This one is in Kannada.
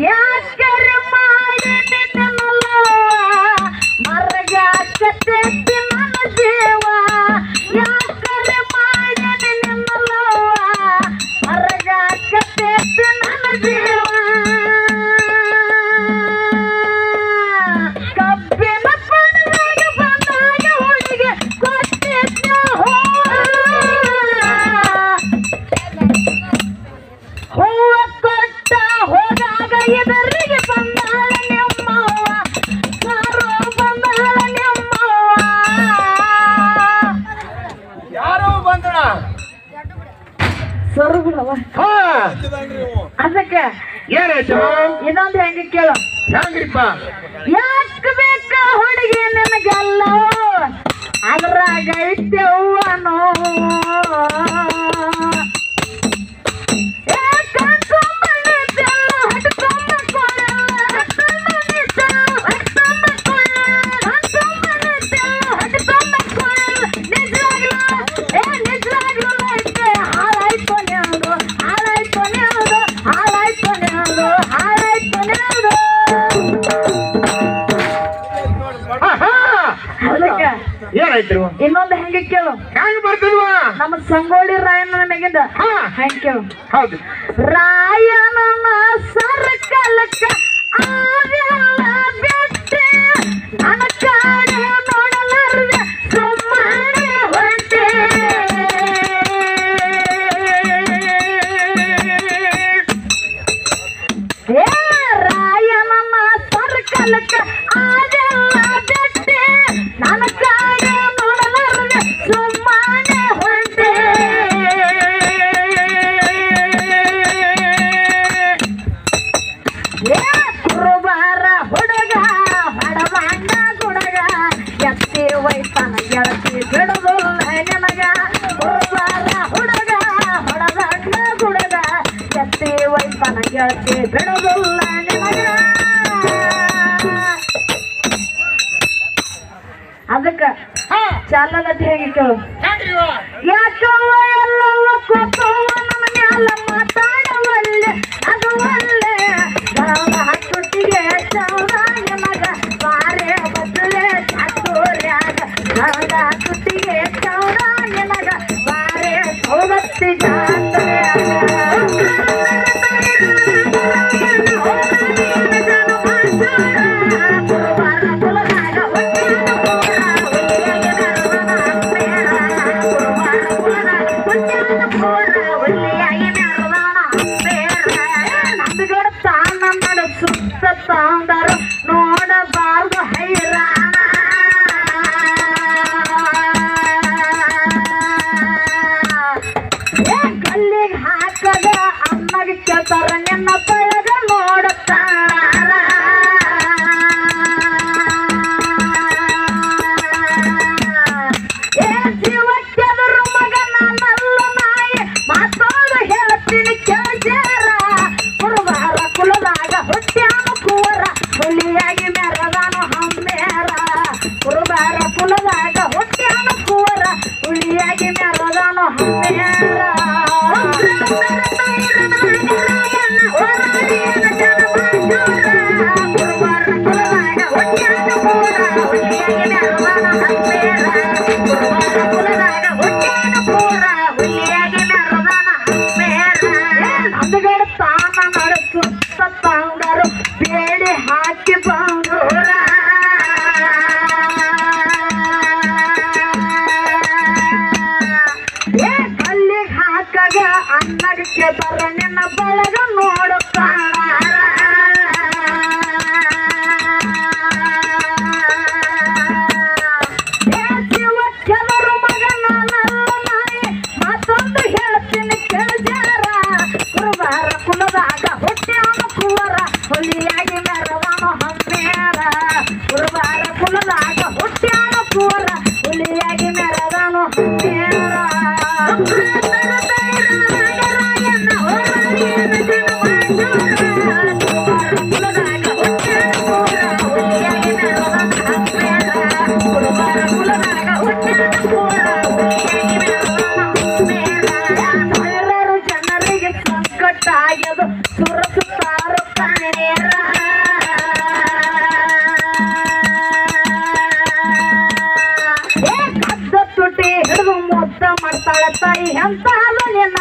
ಯಾಕರ ಮಾಡಿ ನಿನ್ನಲ್ಲ ಮರಗಾಕತೈತಿ ನನ್ನ ಜೀವ ಯಾಕರ ಮಾಡಿ ನಿನ್ನಲ್ಲ ಮರಗಾಕತೈತಿ ನನ್ನ ಜೀವ ಕಬ್ಬಿನ ಪಣದಾಗ ಬಂದಾಗ ಹುಡುಗಿ ಕೊಟ್ಟಿದ್ದ ಹೂವ ಕೊಟ್ಟ ಹೋದಾಗ ಎದುರಿಗೆ ಬಂದಾಳ ನಿಮ್ಮವ್ವ ಸಾರೋ ಬಂದಾಳ ನಿಮ್ಮವ್ವ ಯಾರೋ ಬಂದಣ ಸೊರಗುಣವ ಅದಕ್ಕೆ ಏನಾಯ್ತು ಇನ್ನೊಂದು ಹೆಂಗೆ ಕೇಳು ಹೆಂಗ್ರಿಪ್ಪ ಯಾಕೆ ಬೇಕ ಹುಡುಗಿ ನನಗಲ್ಲ ಅದ್ರಾಗ ಐತೆವ್ವನೋ ಏನಾಯ್ತು ಇನ್ನೊಂದು ಹೆಂಗೆ ಕೇಳು ಹೆಂಗ್ ಬರ್ತಲ್ವಾ ನಮ್ಮ ಸಂಗೋಳಿ ರಾಯನ ಮ್ಯಾಗಿಂದ ಹೆಂಗೆ ಕೇಳು ಹೌದು ರಾಯನ ಸರ್ಕಲಕ್ಕ ಬಿಟ್ಟೆ ನನ್ನ ಕಾಡೆ ನೋಡಲಾರದೆ ಸುಮ್ಮನೆ ಹೊರಟೆ ಏ ರಾಯನ ಸರ್ಕಲಕ್ಕ ಬಿಟ್ಟೆ ನನ್ನ ಕಾಡೆ ನೋಡಲಾರದೆ ಸುಮ್ಮನೆ ಹೊರಟೆ ಕುರುಬಾರ ಹುಡುಗ ಹೊಡಬಾಂಡ ಗುಡಗ ಎತ್ತಿ ವೈತನ ಗೆಳತಿ ಬಿಡುದಿಲ್ಲ ನನಗ ಕುರುಬಾರ ಹುಡುಗ ಹೊಡಬಾಂಡ ಗುಡಗ ಎತ್ತಿ ವೈತನ ಗೆಳತಿ ಬಿಡುದಿಲ್ಲ ನನಗ ಅದಕ್ಕ ಚಾಲದ ಹೇಗೆ ಕೇಳು ಯಾಕವ್ವ ಎಲ್ಲವ್ವ ಕೋಪವ್ವ ನನ್ನ ಮ್ಯಾಲ ಮಾತಾಡವಲ್ಲೆ ಅದು ಒಳ್ಳೆ ಗೌಡ ತುಟ್ಟಿಗೆ ಚೌಡ ನಿಮಗ ಬಾರೆ ಬದಲೆ ಚಾತುರ್ಯಾಗ ಗೌಡ ತುಟ್ಟಿಗೆ ಚೌಡ ನಿಮಗ ಬಾರೆ ಸೌದತ್ತಿ ಸುತ್ತ ತಾಂದರು ನೋಡಬಾರ್ದು ಹೈರಾಣ ಕಲ್ಲಿಗೆ ಹಾಕದ ಅಮ್ಮಗೆ ಕೇಳ್ತಾರ ನಿನ್ನ ಪಳಗ ನೋಡುತ್ತಾರ ಜೀವಕ್ಕೆದರು ಮಗ ನಾನಲ್ಲ ನಾಯಿ ಮಾತೋದು ಹೇಳ್ತೀನಿ ಕೇಳ್ಯಾರ ಕುರುಬಾರ ಕುಲದಾಗ ಹುಟ್ಟ್ಯಾನ ಕುವರ ಹುಲಿಯಾಗಿ ಮೆರದಾನು ಹಮ್ಮೇರ ಕುರುಬಾರ ಕುಲದಾಗ ಹುಟ್ಟ್ಯಾನ ಕುವರ ಹುಲಿಯಾಗಿ ಮೆರದಾನು ಹಮ್ಮೇರ ಕುರುಬಾರ ಕುಲದಾಗ ಹುಟ್ಟ್ಯಾನ ಕುವರ ಹುಲಿಯಾಗಿ ಮೆರದಾನು ಹಮ್ಮೇರ ಕುರುಬಾರ ಕುಲದಾಗ ಹುಟ್ಟ್ಯಾನ ಕುವರ ಹುಲಿಯಾಗಿ ಮೆರದಾನ ಹಮ್ಮೇರ ನಂದಗಡ ತಾನ ನಡೆಸುತ್ತ ತಂದರು ಬೇಡಿ ಹಾಕಿ ಬಂದೂರ ಕಲ್ಲಿಗೆ ಹಾಕಾಗ ಅನ್ನಗೆ ಕೇಳ್ತಾರ ನಿನ್ನ ಬಳಗ ನೋಡುತ್ತಾರ ಕೆಲವರು ಮಗ ನಾನಲ್ಲ ನಾಯಿ ಮತ್ತೊಂದು ಹೇಳ್ತೀನಿ ಕೇಳ್ಯಾರ ಕುರುಬಾರ ಕುಲದಾಗ ಹುಟ್ಟ್ಯಾನ ಕುವರ ಹುಲಿಯಾಗಿ ಮೆರವಾನು ಹಮ್ಮೇರ ಕುರುಬಾರ ಕುಲದಾಗ ಹುಟ್ಟ್ಯಾನ ಕುವರ ಹುಲಿಯಾಗಿ ಮೆರದಾನು ಹಮ್ಮೇರ ಜನರಿಗೆ ಸಂಕಟ ಆಗ್ಯದು ಸುರಸುತ್ತಾರು ಕಾಣೆ ಕೊಡ್ತಾಳೆ ತಾಯಿ ಎಂತ ಹಾಲು ನಿನ್ನ